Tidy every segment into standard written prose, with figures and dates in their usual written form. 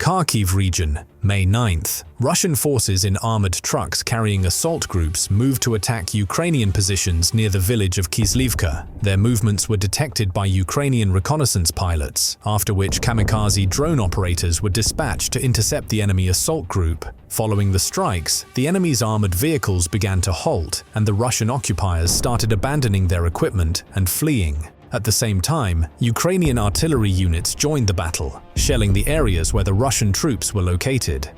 Kharkiv region, May 9th. Russian forces in armored trucks carrying assault groups moved to attack Ukrainian positions near the village of Kislivka. Their movements were detected by Ukrainian reconnaissance pilots, after which kamikaze drone operators were dispatched to intercept the enemy assault group. Following the strikes, the enemy's armored vehicles began to halt, and the Russian occupiers started abandoning their equipment and fleeing. At the same time, Ukrainian artillery units joined the battle, shelling the areas where the Russian troops were located.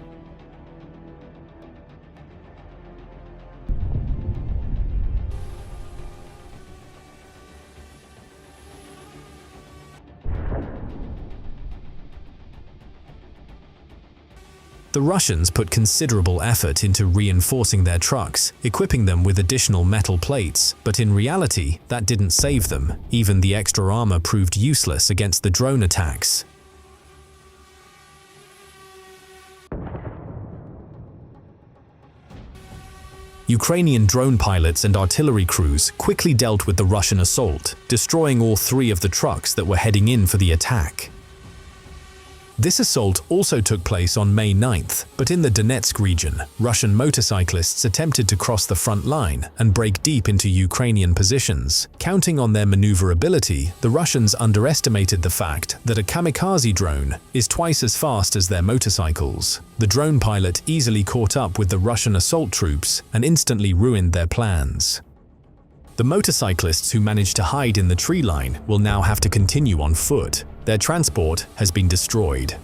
The Russians put considerable effort into reinforcing their trucks, equipping them with additional metal plates, but in reality, that didn't save them. Even the extra armor proved useless against the drone attacks. Ukrainian drone pilots and artillery crews quickly dealt with the Russian assault, destroying all 3 of the trucks that were heading in for the attack. This assault also took place on May 9th, but in the Donetsk region, Russian motorcyclists attempted to cross the front line and break deep into Ukrainian positions. Counting on their maneuverability, the Russians underestimated the fact that a kamikaze drone is twice as fast as their motorcycles. The drone pilot easily caught up with the Russian assault troops and instantly ruined their plans. The motorcyclists who managed to hide in the tree line will now have to continue on foot. Their transport has been destroyed.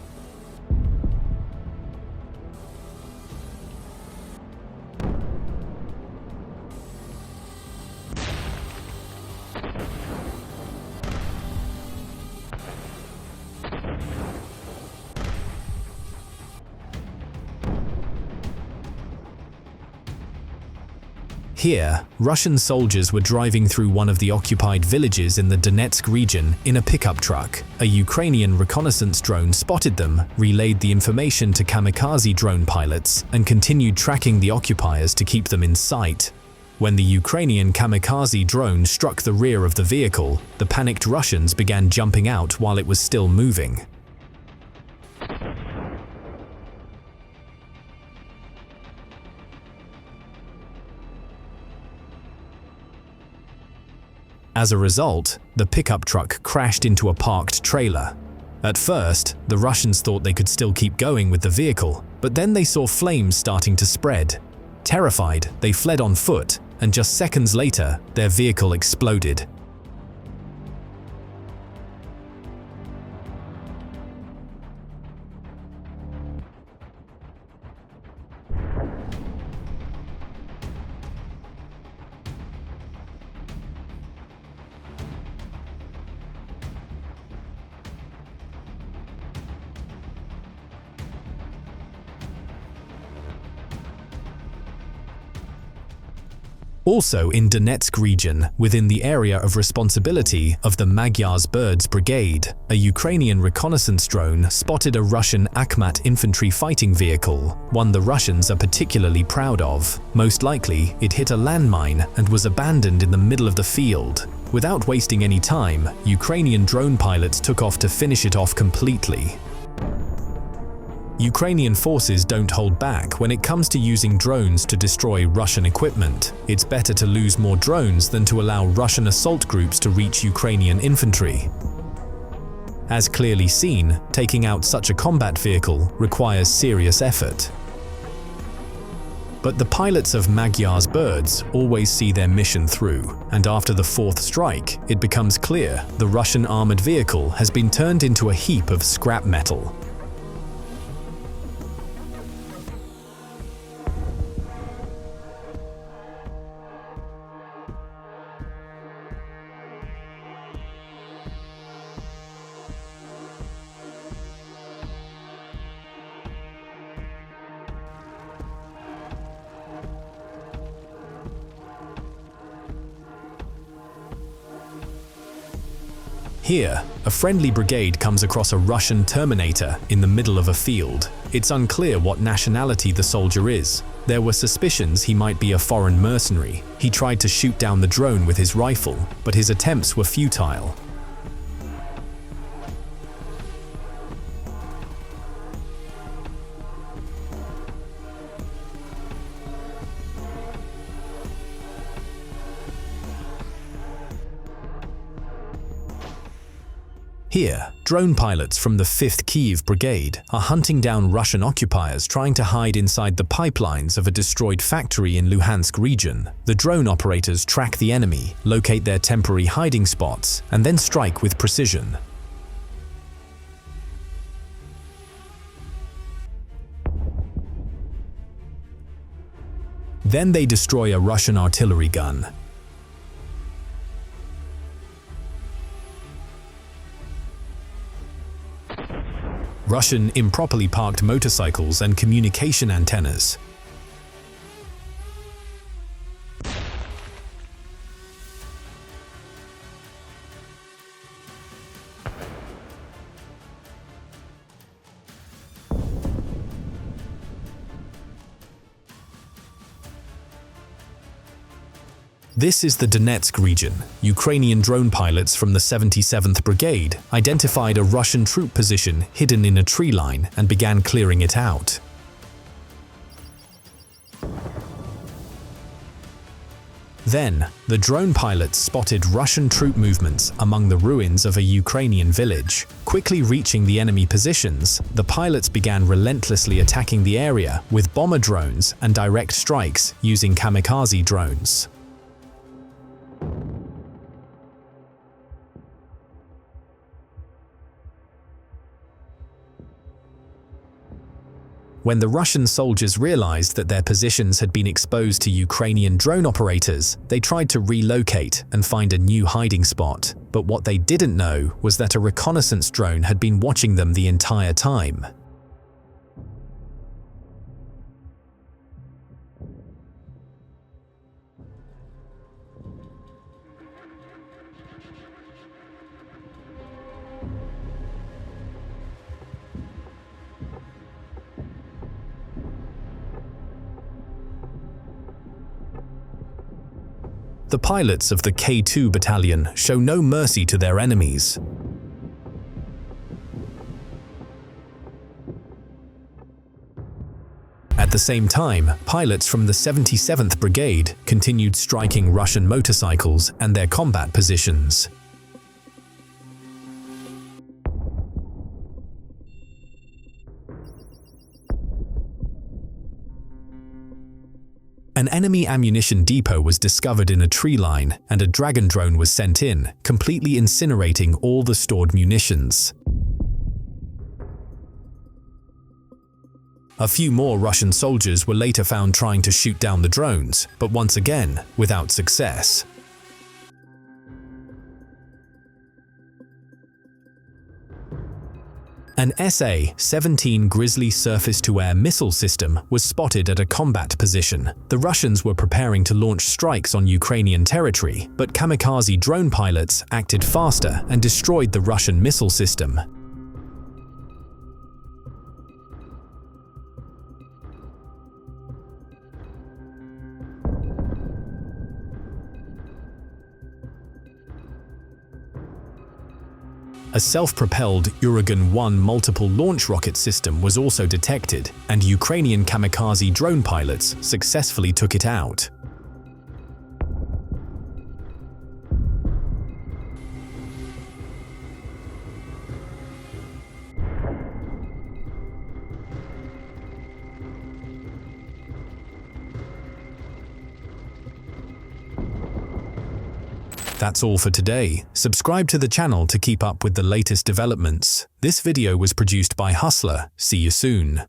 Here, Russian soldiers were driving through one of the occupied villages in the Donetsk region in a pickup truck. A Ukrainian reconnaissance drone spotted them, relayed the information to kamikaze drone pilots, and continued tracking the occupiers to keep them in sight. When the Ukrainian kamikaze drone struck the rear of the vehicle, the panicked Russians began jumping out while it was still moving. As a result, the pickup truck crashed into a parked trailer. At first, the Russians thought they could still keep going with the vehicle, but then they saw flames starting to spread. Terrified, they fled on foot, and just seconds later, their vehicle exploded. Also in Donetsk region, within the area of responsibility of the Magyar's Birds Brigade, a Ukrainian reconnaissance drone spotted a Russian Akhmat infantry fighting vehicle, one the Russians are particularly proud of. Most likely, it hit a landmine and was abandoned in the middle of the field. Without wasting any time, Ukrainian drone pilots took off to finish it off completely. Ukrainian forces don't hold back when it comes to using drones to destroy Russian equipment. It's better to lose more drones than to allow Russian assault groups to reach Ukrainian infantry. As clearly seen, taking out such a combat vehicle requires serious effort. But the pilots of Magyar's Birds always see their mission through, and after the 4th strike, it becomes clear the Russian armored vehicle has been turned into a heap of scrap metal. Here, a friendly brigade comes across a Russian Terminator in the middle of a field. It's unclear what nationality the soldier is. There were suspicions he might be a foreign mercenary. He tried to shoot down the drone with his rifle, but his attempts were futile. Here, drone pilots from the 5th Kyiv Brigade are hunting down Russian occupiers trying to hide inside the pipelines of a destroyed factory in Luhansk region. The drone operators track the enemy, locate their temporary hiding spots, and then strike with precision. Then they destroy a Russian artillery gun. Russian improperly parked motorcycles and communication antennas. This is the Donetsk region. Ukrainian drone pilots from the 77th Brigade identified a Russian troop position hidden in a tree line and began clearing it out. Then, the drone pilots spotted Russian troop movements among the ruins of a Ukrainian village. Quickly reaching the enemy positions, the pilots began relentlessly attacking the area with bomber drones and direct strikes using kamikaze drones. When the Russian soldiers realized that their positions had been exposed to Ukrainian drone operators, they tried to relocate and find a new hiding spot. But what they didn't know was that a reconnaissance drone had been watching them the entire time. The pilots of the K2 battalion show no mercy to their enemies. At the same time, pilots from the 77th Brigade continued striking Russian motorcycles and their combat positions. An enemy ammunition depot was discovered in a tree line, and a Dragon drone was sent in, completely incinerating all the stored munitions. A few more Russian soldiers were later found trying to shoot down the drones, but once again, without success. An SA-17 Grizzly surface-to-air missile system was spotted at a combat position. The Russians were preparing to launch strikes on Ukrainian territory, but kamikaze drone pilots acted faster and destroyed the Russian missile system. A self-propelled Uragan-1 multiple launch rocket system was also detected, and Ukrainian kamikaze drone pilots successfully took it out. That's all for today. Subscribe to the channel to keep up with the latest developments. This video was produced by Hustler. See you soon.